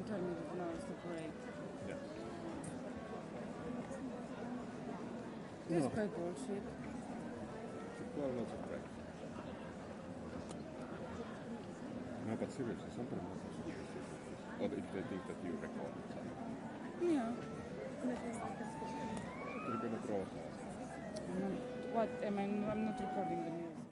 told me that now it's the parade. Yeah. That's No. quite bullshit. Well, lots of break. No, but seriously, somebody must have suggested. Or if they think that you record something. Yeah. You're gonna draw that. What? I'm not recording the music.